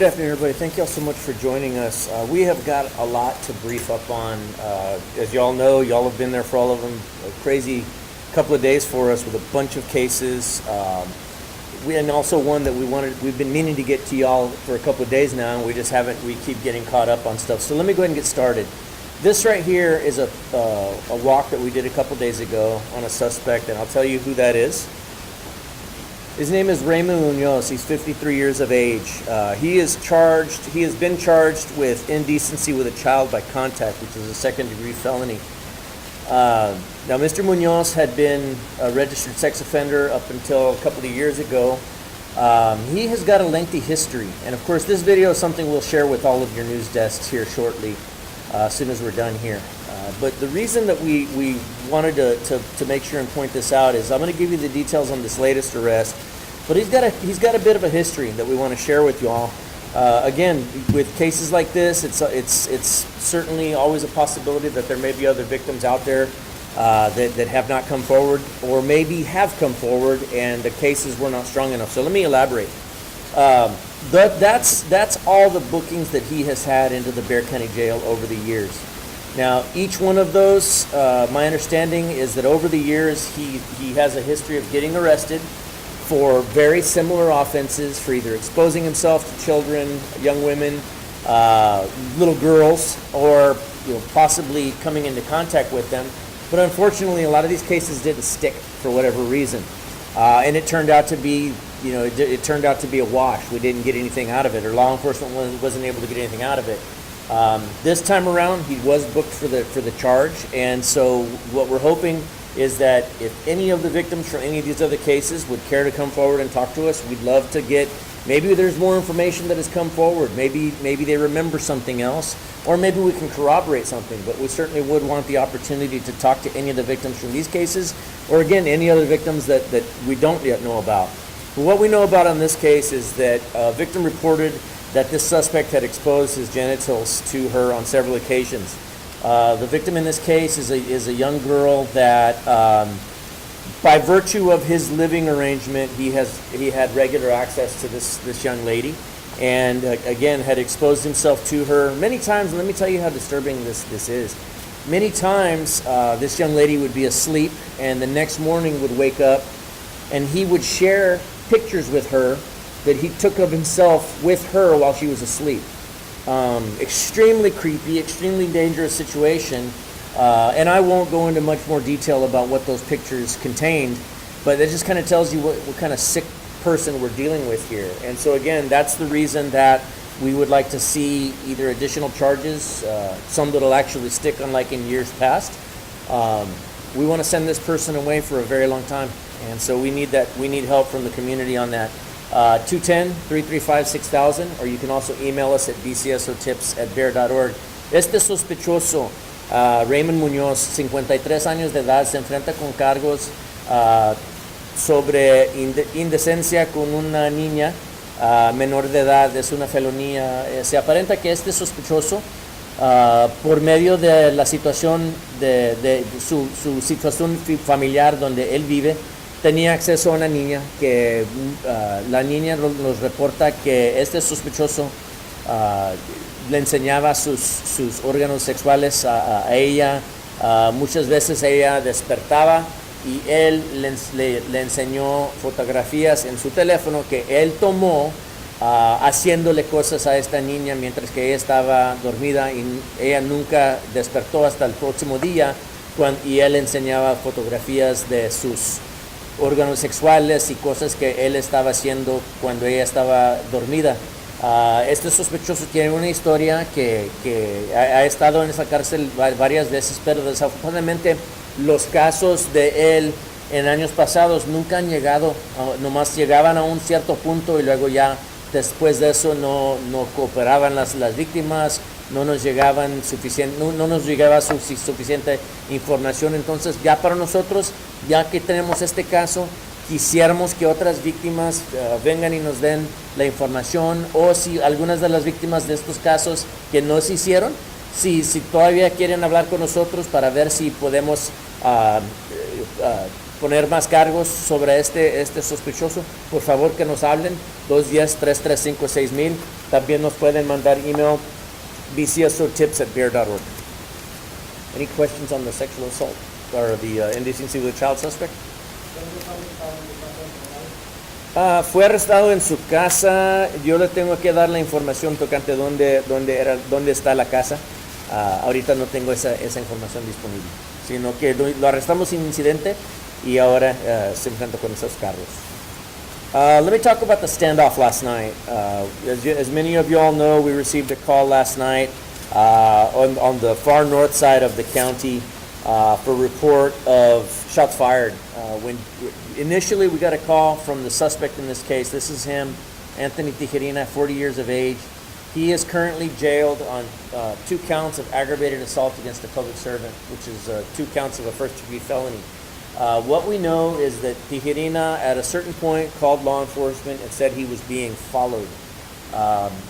Good afternoon, everybody. Thank you all so much for joining us. We have got a lot to brief up on. As you all know, y'all have been there for all of them. A crazy couple of days for us with a bunch of cases. And also one that we've been meaning to get to y'all for a couple of days now, and we just haven't. We keep getting caught up on stuff. So let me go ahead and get started. This right here is a walk that we did a couple days ago on a suspect, and I'll tell you who that is. His name is Raymond Munoz. He's 53 years of age. He has been charged with indecency with a child by contact, which is a second-degree felony. Now, Mr. Munoz had been a registered sex offender up until a couple of years ago. He has got a lengthy history, and of course, this video is something we'll share with all of your news desks here shortly, as soon as we're done here. But the reason that we wanted to make sure and point this out is I'm going to give you the details on this latest arrest, but he's got a bit of a history that we want to share with you all. Again, with cases like this, it's certainly always a possibility that there may be other victims out there that have not come forward, or maybe have come forward and the cases were not strong enough. So let me elaborate. That's all the bookings that he has had into the Bexar County Jail over the years. Now, each one of those, my understanding is that over the years he has a history of getting arrested for very similar offenses, for either exposing himself to children, young women, little girls, or possibly coming into contact with them. But unfortunately, a lot of these cases didn't stick for whatever reason, and it turned out to be it turned out to be a wash. We didn't get anything out of it, or law enforcement wasn't able to get anything out of it. This time around, he was booked for the charge, and so what we're hoping is that if any of the victims from any of these other cases would care to come forward and talk to us, we'd love to get, maybe there's more information that has come forward, maybe they remember something else, or maybe we can corroborate something, but we certainly would want the opportunity to talk to any of the victims from these cases, or again, any other victims that we don't yet know about. But what we know about on this case is that a victim reported that this suspect had exposed his genitals to her on several occasions. The victim in this case is a young girl that, by virtue of his living arrangement, he had regular access to this young lady, and again had exposed himself to her many times. And let me tell you how disturbing this is. Many times, this young lady would be asleep, and the next morning would wake up, and he would share pictures with her that he took of himself with her while she was asleep. Extremely creepy, extremely dangerous situation, and I won't go into much more detail about what those pictures contained, but it just kind of tells you what kind of sick person we're dealing with here. And so again, that's the reason that we would like to see either additional charges, some that'll actually stick, unlike in years past. We want to send this person away for a very long time, and so we need help from the community on that. 210-335-6000, or you can also email us at bcsotips@bear.org. Este sospechoso, Raymond Munoz, 53 años de edad, se enfrenta con cargos sobre indecencia con una niña menor de edad. Es una felonía. Se aparenta que este sospechoso, por medio de la situación de su situación familiar donde él vive, tenía acceso a una niña que la niña nos reporta que este sospechoso le enseñaba sus órganos sexuales a ella. Muchas veces ella despertaba y él le enseñó fotografías en su teléfono que él tomó haciéndole cosas a esta niña mientras que ella estaba dormida, y ella nunca despertó hasta el próximo día, y él enseñaba fotografías de sus órganos sexuales y cosas que él estaba haciendo cuando ella estaba dormida. Este sospechoso tiene una historia que ha estado en esa cárcel varias veces, pero desafortunadamente los casos de él en años pasados nunca han llegado, nomás llegaban a un cierto punto y luego ya después de eso no cooperaban las víctimas, no nos llegaba suficiente información. Entonces ya para nosotros, ya que tenemos este caso, quisiéramos que otras víctimas vengan y nos den la información, o si algunas de las víctimas de estos casos que no se hicieron, si todavía quieren hablar con nosotros para ver si podemos poner más cargos sobre este sospechoso, por favor que nos hablen, 210-335-6000. También nos pueden mandar email, bcsotips@bear.org. Any questions on the sexual assault or the indecency with a child suspect? Fue arrestado en su casa. Yo le tengo que dar la información tocante dónde está la casa. Ahorita no tengo esa información disponible, sino que lo arrestamos sin incidente y ahora se enfrenta con esos cargos. Let me talk about the standoff last night. As many of you all know, we received a call last night on the far north side of the county for report of shots fired. When initially we got a call from the suspect in this case. This is him, Anthony Tijerina, 40 years of age. He is currently jailed on 2 counts of aggravated assault against a public servant, which is 2 counts of a first-degree felony. What we know is that Tijerina, at a certain point, called law enforcement and said he was being followed.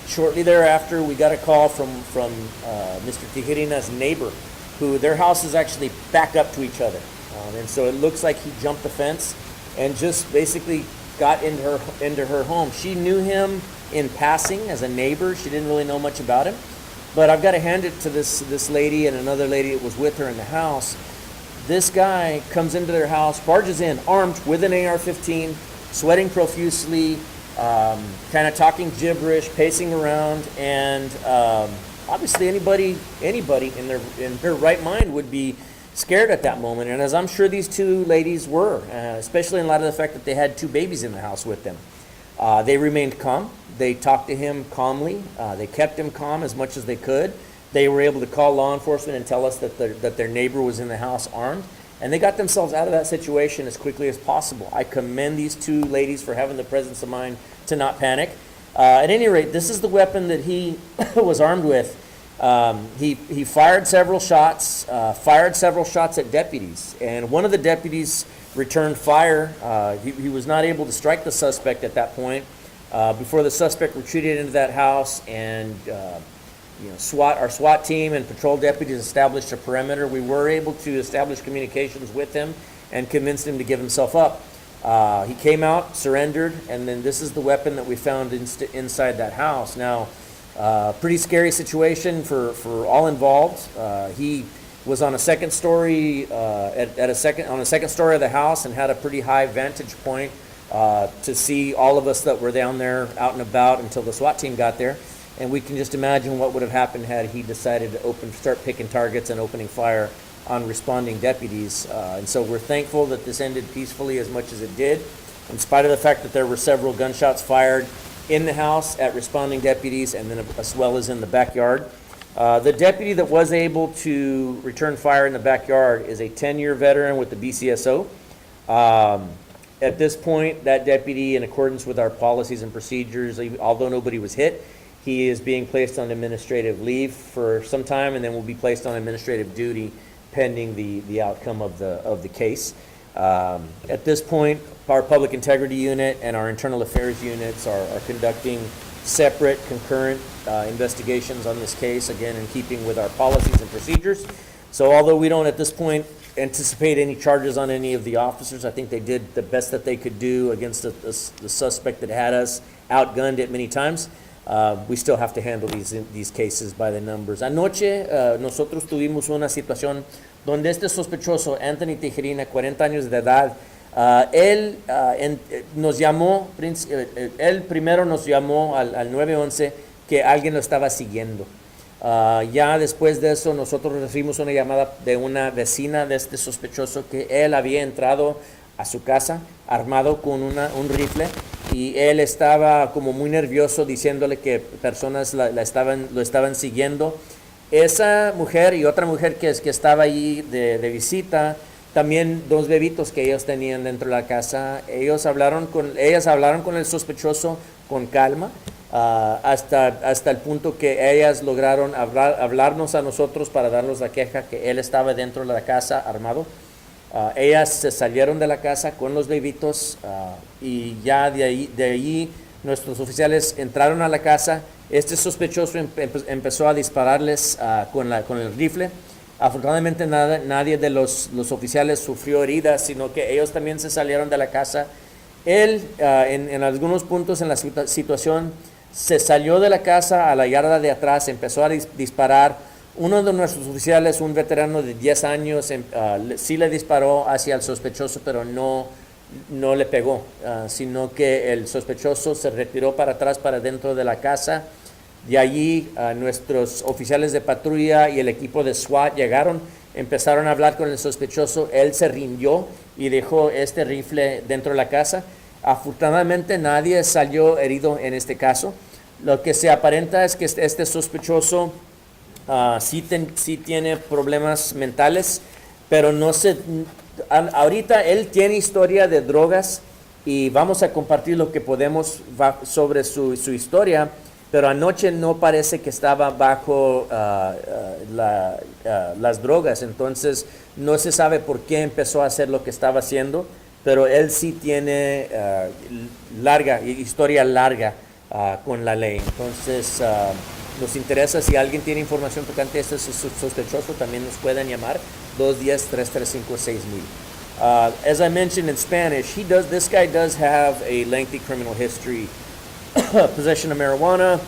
Shortly thereafter, we got a call from Mr. Tijerina's neighbor, who their houses actually back up to each other. And so it looks like he jumped the fence and just basically got into her home. She knew him in passing as a neighbor. She didn't really know much about him. But I've got to hand it to this lady and another lady that was with her in the house. This guy comes into their house, barges in, armed with an AR-15, sweating profusely, kind of talking gibberish, pacing around, and obviously anybody in their right mind would be scared at that moment. And as I'm sure these 2 ladies were, especially in light of the fact that they had 2 babies in the house with them. They remained calm. They talked to him calmly. They kept him calm as much as they could. They were able to call law enforcement and tell us that their neighbor was in the house armed. And they got themselves out of that situation as quickly as possible. I commend these 2 ladies for having the presence of mind to not panic. At any rate, this is the weapon that he was armed with. He fired several shots at deputies. And one of the deputies returned fire. He was not able to strike the suspect at that point before the suspect retreated into that house, and our SWAT team and patrol deputies established a perimeter. We were able to establish communications with him and convinced him to give himself up. He came out, surrendered, and then this is the weapon that we found inside that house. Now, pretty scary situation for all involved. He was on a second story on a second story of the house and had a pretty high vantage point to see all of us that were down there out and about until the SWAT team got there. And we can just imagine what would have happened had he decided to start picking targets and opening fire on responding deputies. And so we're thankful that this ended peacefully as much as it did, in spite of the fact that there were several gunshots fired in the house at responding deputies and then as well as in the backyard. The deputy that was able to return fire in the backyard is a 10-year veteran with the BCSO. At this point, that deputy, in accordance with our policies and procedures, although nobody was hit, he is being placed on administrative leave for some time and then will be placed on administrative duty pending the outcome of the case. At this point, our public integrity unit and our internal affairs units are conducting separate, concurrent investigations on this case, again in keeping with our policies and procedures. So although we don't at this point anticipate any charges on any of the officers, I think they did the best that they could do against the suspect that had us outgunned it many times. We still have to handle these cases by the numbers. Anoche nosotros tuvimos una situación donde este sospechoso, Anthony Tijerina, 40 años de edad, él nos llamó, él primero nos llamó al 911 que alguien lo estaba siguiendo. Ya después de eso nosotros recibimos una llamada de una vecina de este sospechoso que él había entrado a su casa armado con un rifle y él estaba como muy nervioso diciéndole que personas lo estaban siguiendo. Esa mujer y otra mujer que estaba allí de visita, también 2 bebitos que ellos tenían dentro de la casa, ellas hablaron con el sospechoso con calma, hasta el punto que ellas lograron hablarnos a nosotros para darnos la queja que él estaba dentro de la casa armado. Ellas se salieron de la casa con los bebitos y ya de ahí nuestros oficiales entraron a la casa. Este sospechoso empezó a dispararles con el rifle. Afortunadamente nadie de los oficiales sufrió heridas, sino que ellos también se salieron de la casa. Él, en algunos puntos en la situación, se salió de la casa a la yarda de atrás, empezó a disparar. Uno de nuestros oficiales, un veterano de 10 años, sí le disparó hacia el sospechoso, pero no le pegó, sino que el sospechoso se retiró para atrás, para dentro de la casa. De allí nuestros oficiales de patrulla y el equipo de SWAT llegaron, empezaron a hablar con el sospechoso. Él se rindió y dejó este rifle dentro de la casa. Afortunadamente nadie salió herido en este caso. Lo que se aparenta es que este sospechoso sí tiene problemas mentales, pero no se... Ahorita él tiene historia de drogas y vamos a compartir lo que podemos sobre su historia. Pero anoche no parece que estaba bajo las drogas, entonces no se sabe por qué empezó a hacer lo que estaba haciendo, pero él sí tiene historia larga con la ley. Entonces nos interesa, si alguien tiene información tocante a este sospechoso, también nos pueden llamar 210-335-6000. As I mentioned in Spanish, this guy does have a lengthy criminal history. Possession of marijuana,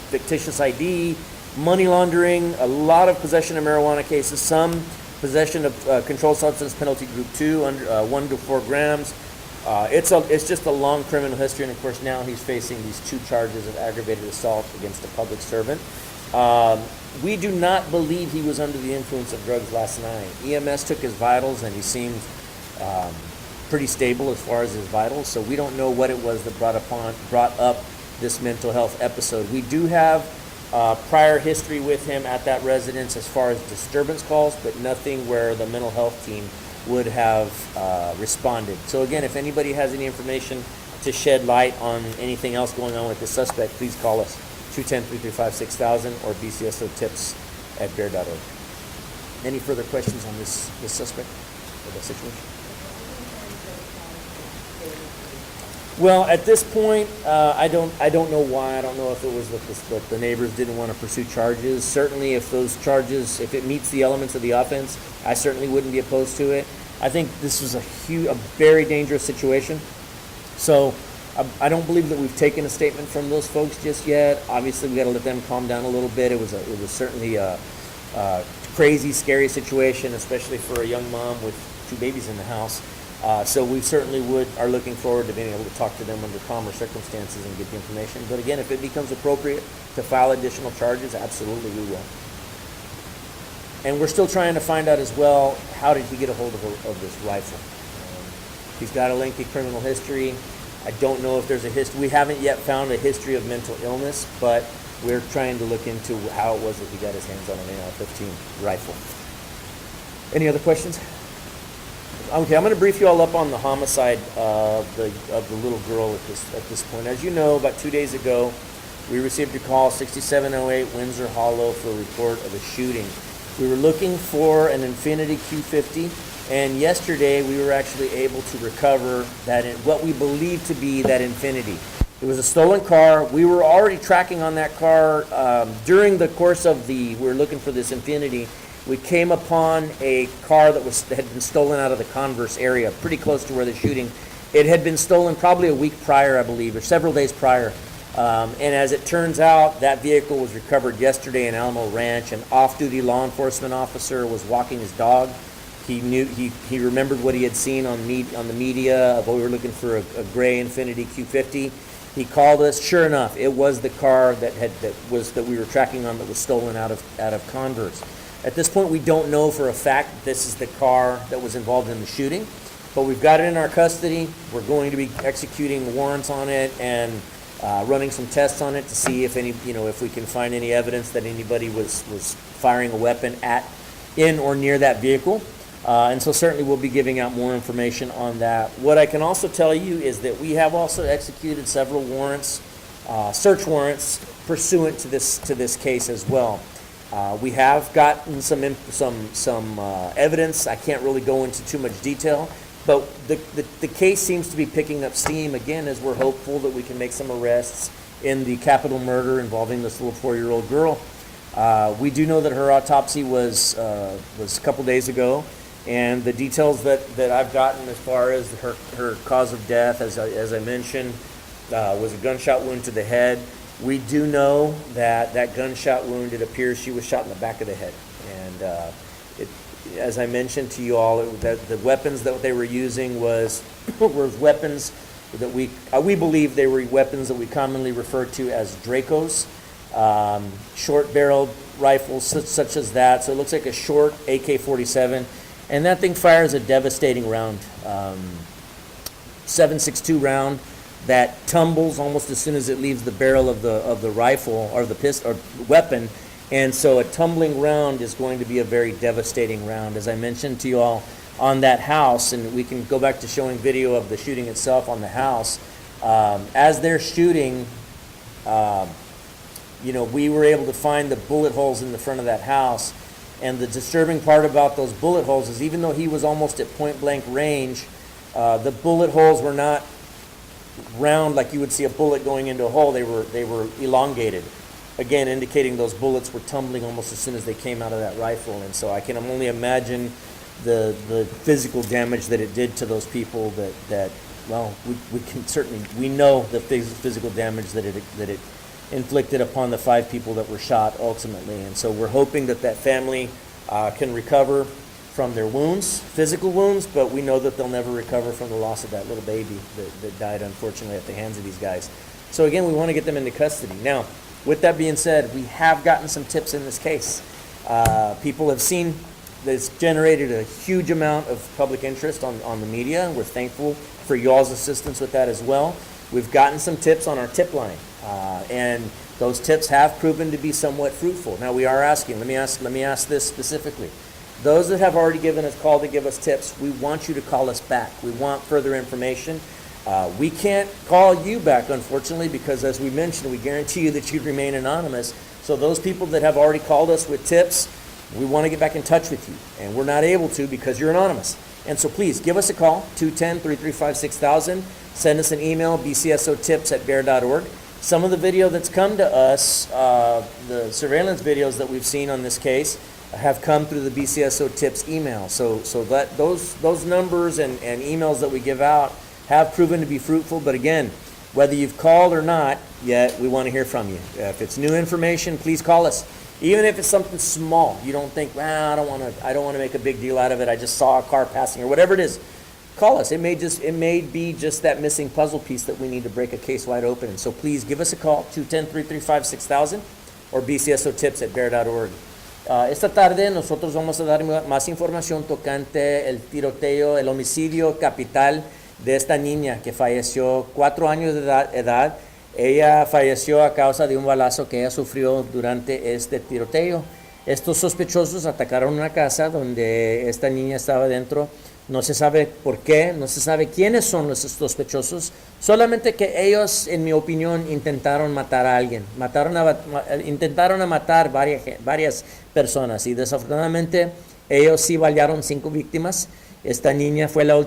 fictitious ID, money laundering, a lot of possession of marijuana cases, some possession of controlled substance penalty group 2, 1 to 4 grams. It's just a long criminal history, and of course now he's facing these 2 charges of aggravated assault against a public servant. We do not believe he was under the influence of drugs last night. EMS took his vitals, and he seemed pretty stable as far as his vitals, so we don't know what it was that brought up this mental health episode. We do have prior history with him at that residence as far as disturbance calls, but nothing where the mental health team would have responded. So again, if anybody has any information to shed light on anything else going on with the suspect, please call us 210-335-6000 or BCSO tips at bear.org. Any further questions on this suspect or the situation? Well, at this point, I don't know why. I don't know if it was that the neighbors didn't want to pursue charges. Certainly, if those charges, if it meets the elements of the offense, I certainly wouldn't be opposed to it. I think this was a very dangerous situation. So I don't believe that we've taken a statement from those folks just yet. Obviously, we got to let them calm down a little bit. It was certainly a crazy, scary situation, especially for a young mom with 2 babies in the house. So we certainly are looking forward to being able to talk to them under calmer circumstances and get the information. But again, if it becomes appropriate to file additional charges, absolutely we will. And we're still trying to find out as well, how did he get a hold of this rifle? He's got a lengthy criminal history. I don't know if there's a history. We haven't yet found a history of mental illness, but we're trying to look into how it was that he got his hands on an AR-15 rifle. Any other questions? Okay, I'm going to brief you all up on the homicide of the little girl at this point. As you know, about 2 days ago, we received a call, 6708 Windsor Hollow, for a report of a shooting. We were looking for an Infiniti Q50, and yesterday we were actually able to recover what we believe to be that Infiniti. It was a stolen car. We were already tracking on that car during the course of we were looking for this Infiniti. We came upon a car that had been stolen out of the Converse area, pretty close to where the shooting. It had been stolen probably a week prior, I believe, or several days prior. And as it turns out, that vehicle was recovered yesterday in Alamo Ranch. An off-duty law enforcement officer was walking his dog. He remembered what he had seen on the media of what we were looking for, a gray Infiniti Q50. He called us. Sure enough, it was the car that we were tracking on that was stolen out of Converse. At this point, we don't know for a fact that this is the car that was involved in the shooting, but we've got it in our custody. We're going to be executing warrants on it and running some tests on it to see if if we can find any evidence that anybody was firing a weapon in or near that vehicle. And so certainly we'll be giving out more information on that. What I can also tell you is that we have also executed several warrants, search warrants, pursuant to this case as well. We have gotten some evidence. I can't really go into too much detail, but the case seems to be picking up steam again, as we're hopeful that we can make some arrests in the capital murder involving this little 4-year-old girl. We do know that her autopsy was a couple days ago, and the details that I've gotten as far as her cause of death, as I mentioned, was a gunshot wound to the head. We do know that gunshot wound, it appears she was shot in the back of the head. And as I mentioned to you all, the weapons that they were using were weapons that we believe they were weapons that we commonly refer to as Dracos, short-barreled rifles such as that. So it looks like a short AK-47, and that thing fires a devastating round, 7.62 round that tumbles almost as soon as it leaves the barrel of the rifle or the pistol or weapon. And so a tumbling round is going to be a very devastating round. As I mentioned to you all, on that house, and we can go back to showing video of the shooting itself on the house. As they're shooting, we were able to find the bullet holes in the front of that house. And the disturbing part about those bullet holes is even though he was almost at point blank range, the bullet holes were not round like you would see a bullet going into a hole. They were elongated, again indicating those bullets were tumbling almost as soon as they came out of that rifle. And so I can only imagine the physical damage that it did to those people. We know the physical damage that it inflicted upon the 5 people that were shot ultimately. And so we're hoping that family can recover from their wounds, physical wounds, but we know that they'll never recover from the loss of that little baby that died unfortunately at the hands of these guys. So again, we want to get them into custody. Now, with that being said, we have gotten some tips in this case. People have seen that's generated a huge amount of public interest on the media. We're thankful for y'all's assistance with that as well. We've gotten some tips on our tip line, and those tips have proven to be somewhat fruitful. Now we are asking, let me ask this specifically. Those that have already given us call to give us tips, we want you to call us back. We want further information. We can't call you back, unfortunately, because as we mentioned, we guarantee you that you'd remain anonymous. So those people that have already called us with tips, we want to get back in touch with you, and we're not able to because you're anonymous. And so please give us a call, 210-335-6000. Send us an email, bcsotips@bear.org. Some of the video that's come to us, the surveillance videos that we've seen on this case, have come through the BCSO tips email. So that those numbers and emails that we give out have proven to be fruitful. But again, whether you've called or not yet, we want to hear from you. If it's new information, please call us. Even if it's something small, you don't think, well, I don't want to make a big deal out of it. I just saw a car passing or whatever it is. Call us. It may be just that missing puzzle piece that we need to break a case wide open. And so please give us a call, 210-335-6000 or bcsotips@bear.org. Esta tarde nosotros vamos a dar más información tocante el tiroteo, el homicidio capital de esta niña que falleció 4 años de edad. Ella falleció a causa de un balazo que ella sufrió durante este tiroteo. Estos sospechosos atacaron una casa donde esta niña estaba dentro. No se sabe por qué, no se sabe quiénes son los sospechosos, solamente que ellos, en mi opinión, intentaron matar a alguien. Intentaron matar varias personas y desafortunadamente ellos sí balearon 5 víctimas. Esta niña fue la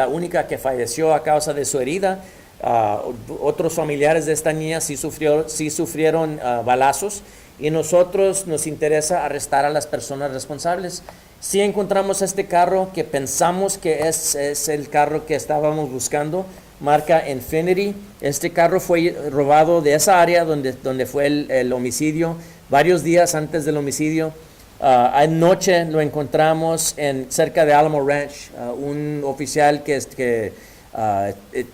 única que falleció a causa de su herida. Otros familiares de esta niña sí sufrieron balazos, y nosotros nos interesa arrestar a las personas responsables. Si encontramos este carro que pensamos que es el carro que estábamos buscando, marca Infinity. Este carro fue robado de esa área donde fue el homicidio, varios días antes del homicidio. Anoche lo encontramos cerca de Alamo Ranch. Un oficial que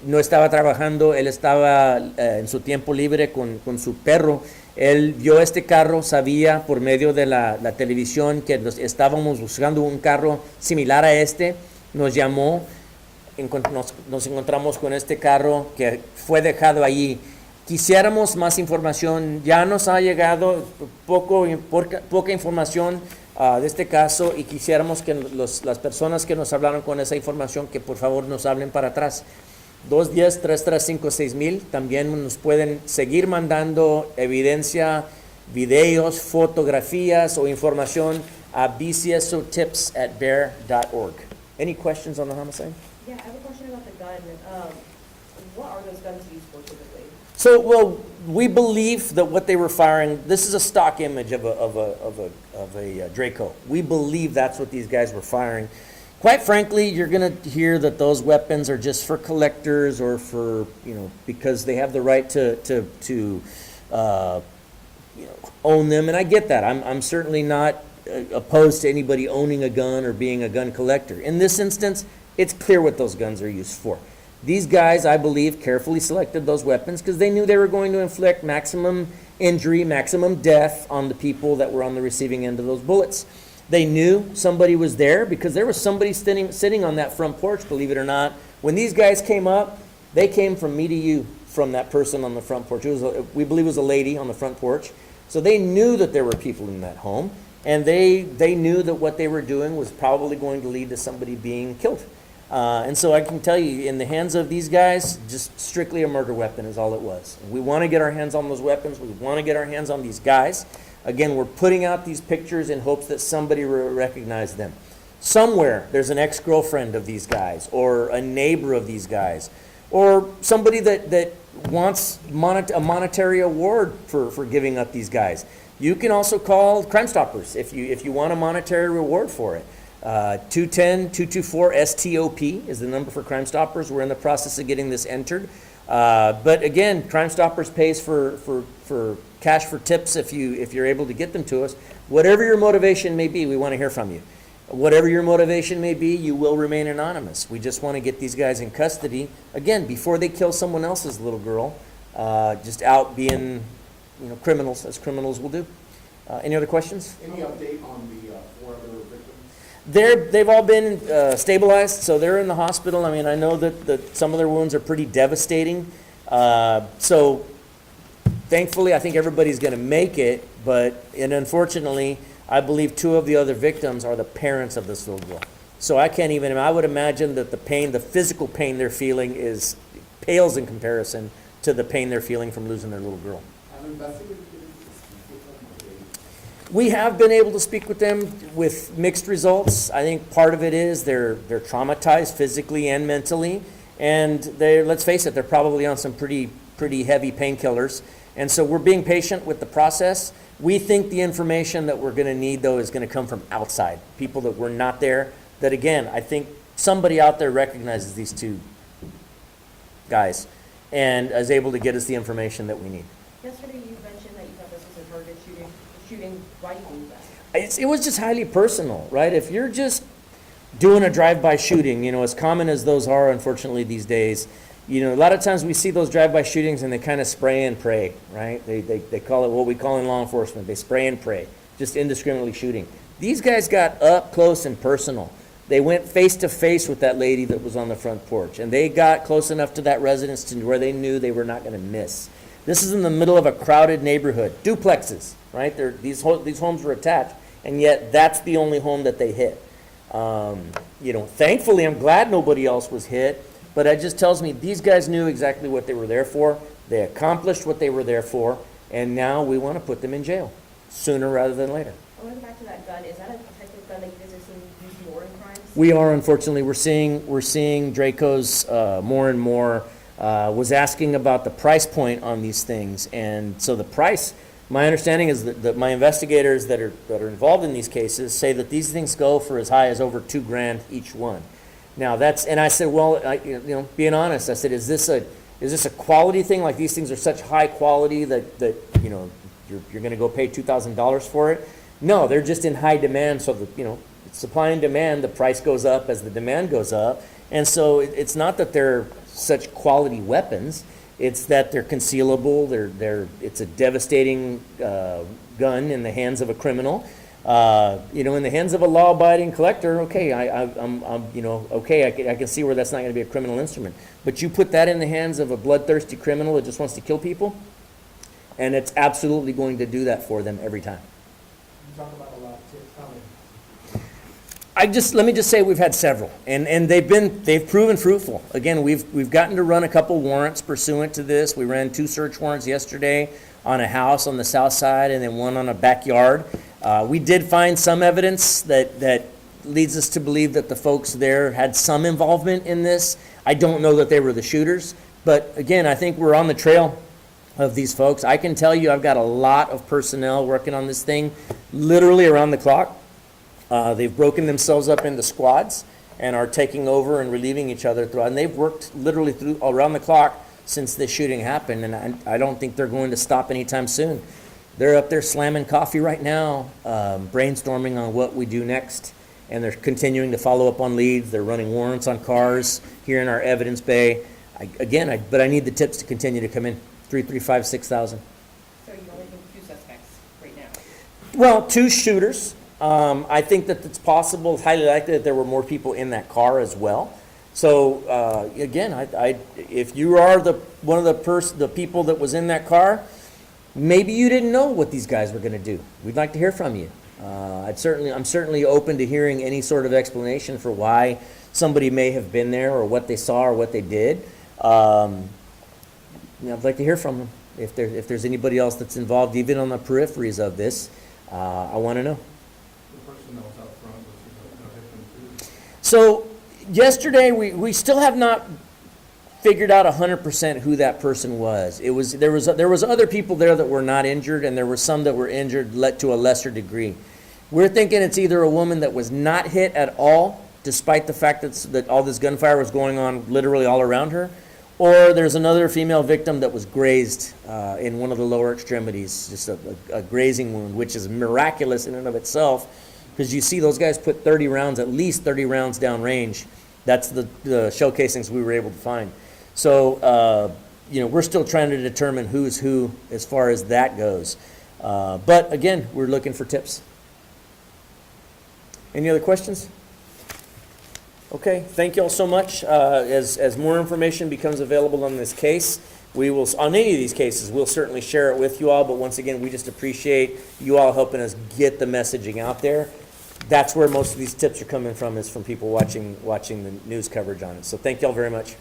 no estaba trabajando, él estaba en su tiempo libre con su perro. Él vio este carro, sabía por medio de la televisión que estábamos buscando un carro similar a este. Nos llamó, nos encontramos con este carro que fue dejado allí. Quisiéramos más información, ya nos ha llegado poca información de este caso, y quisiéramos que las personas que nos hablaron con esa información, que por favor nos hablen para atrás. 210-335-6000. También nos pueden seguir mandando evidencia, videos, fotografías o información a bcsotips@bear.org. Any questions on the homicide? Yeah, I have a question about the gun. What are those guns used for typically? So, well, we believe that what they were firing, this is a stock image of a Draco. We believe that's what these guys were firing. Quite frankly, you're going to hear that those weapons are just for collectors or for, because they have the right to own them, and I get that. I'm certainly not opposed to anybody owning a gun or being a gun collector. In this instance, it's clear what those guns are used for. These guys, I believe, carefully selected those weapons because they knew they were going to inflict maximum injury, maximum death on the people that were on the receiving end of those bullets. They knew somebody was there because there was somebody sitting on that front porch, believe it or not. When these guys came up, they came from me to you, from that person on the front porch. We believe it was a lady on the front porch. So they knew that there were people in that home, and they knew that what they were doing was probably going to lead to somebody being killed. And so I can tell you, in the hands of these guys, just strictly a murder weapon is all it was. We want to get our hands on those weapons. We want to get our hands on these guys. Again, we're putting out these pictures in hopes that somebody will recognize them. Somewhere there's an ex-girlfriend of these guys, or a neighbor of these guys, or somebody that wants a monetary award for giving up these guys. You can also call Crime Stoppers if you want a monetary reward for it. 210-224-STOP is the number for Crime Stoppers. We're in the process of getting this entered. But again, Crime Stoppers pays for cash for tips if you're able to get them to us. Whatever your motivation may be, we want to hear from you. Whatever your motivation may be, you will remain anonymous. We just want to get these guys in custody, again, before they kill someone else's little girl, just out being criminals, as criminals will do. Any other questions? Any update on the 4 other victims? They've all been stabilized, so they're in the hospital. I mean, I know that some of their wounds are pretty devastating. So thankfully, I think everybody's going to make it, and unfortunately, I believe 2 of the other victims are the parents of this little girl. So I would imagine that the physical pain they're feeling pales in comparison to the pain they're feeling from losing their little girl. Have investigators been able to speak with them? We have been able to speak with them with mixed results. I think part of it is they're traumatized physically and mentally, and let's face it, they're probably on some pretty heavy painkillers. And so we're being patient with the process. We think the information that we're going to need, though, is going to come from outside, people that were not there. That, again, I think somebody out there recognizes these 2 guys and is able to get us the information that we need. Yesterday you mentioned that you thought this was a target shooting. Why do you think that? It was just highly personal, right? If you're just doing a drive-by shooting, as common as those are, unfortunately, these days, a lot of times we see those drive-by shootings and they kind of spray and pray, right? They call it what we call in law enforcement. They spray and pray, just indiscriminately shooting. These guys got up close and personal. They went face to face with that lady that was on the front porch, and they got close enough to that residence to where they knew they were not going to miss. This is in the middle of a crowded neighborhood, duplexes, right? These homes were attached, and yet that's the only home that they hit. Thankfully, I'm glad nobody else was hit. But it just tells me these guys knew exactly what they were there for. They accomplished what they were there for, and now we want to put them in jail sooner rather than later. Going back to that gun, is that a type of gun that you guys are seeing used more in crimes? We are, unfortunately. We're seeing Dracos more and more. Was asking about the price point on these things, and so the price. My understanding is that my investigators that are involved in these cases say that these things go for as high as over $2,000 each one. Now and I said, well, being honest, I said, is this a quality thing? Like these things are such high quality that you're going to go pay $2,000 for it? No, they're just in high demand. So supply and demand, the price goes up as the demand goes up, and so it's not that they're such quality weapons. It's that they're concealable. It's a devastating gun in the hands of a criminal. In the hands of a law-abiding collector, okay, I can see where that's not going to be a criminal instrument. But you put that in the hands of a bloodthirsty criminal that just wants to kill people, and it's absolutely going to do that for them every time. You talk about a lot of tips coming. Let me just say we've had several, and they've proven fruitful. Again, we've gotten to run a couple warrants pursuant to this. We ran 2 search warrants yesterday on a house on the south side and then one on a backyard. We did find some evidence that leads us to believe that the folks there had some involvement in this. I don't know that they were the shooters, but again, I think we're on the trail of these folks. I can tell you I've got a lot of personnel working on this thing literally around the clock. They've broken themselves up into squads and are taking over and relieving each other throughout. And they've worked literally through around the clock since this shooting happened, and I don't think they're going to stop anytime soon. They're up there slamming coffee right now, brainstorming on what we do next, and they're continuing to follow up on leads. They're running warrants on cars here in our evidence bay. But I need the tips to continue to come in, 335, 6,000. So you only think 2 suspects right now? Well, 2 shooters. I think that it's possible, it's highly likely that there were more people in that car as well. So again, if you are one of the people that was in that car, maybe you didn't know what these guys were going to do. We'd like to hear from you. I'm certainly open to hearing any sort of explanation for why somebody may have been there or what they saw or what they did. I'd like to hear from them. If there's anybody else that's involved, even on the peripheries of this, I want to know. The person that was out front, was a victim too. So yesterday, we still have not figured out 100% who that person was. There was other people there that were not injured, and there were some that were injured to a lesser degree. We're thinking it's either a woman that was not hit at all, despite the fact that all this gunfire was going on literally all around her, or there's another female victim that was grazed in one of the lower extremities, just a grazing wound, which is miraculous in and of itself, because you see those guys put 30 rounds, at least 30 rounds down range. That's the shell casings we were able to find. So, we're still trying to determine who's who as far as that goes. But again, we're looking for tips. Any other questions? Okay, thank you all so much. As more information becomes available on this case, on any of these cases, we'll certainly share it with you all. But once again, we just appreciate you all helping us get the messaging out there. That's where most of these tips are coming from, is from people watching the news coverage on it. So thank you all very much.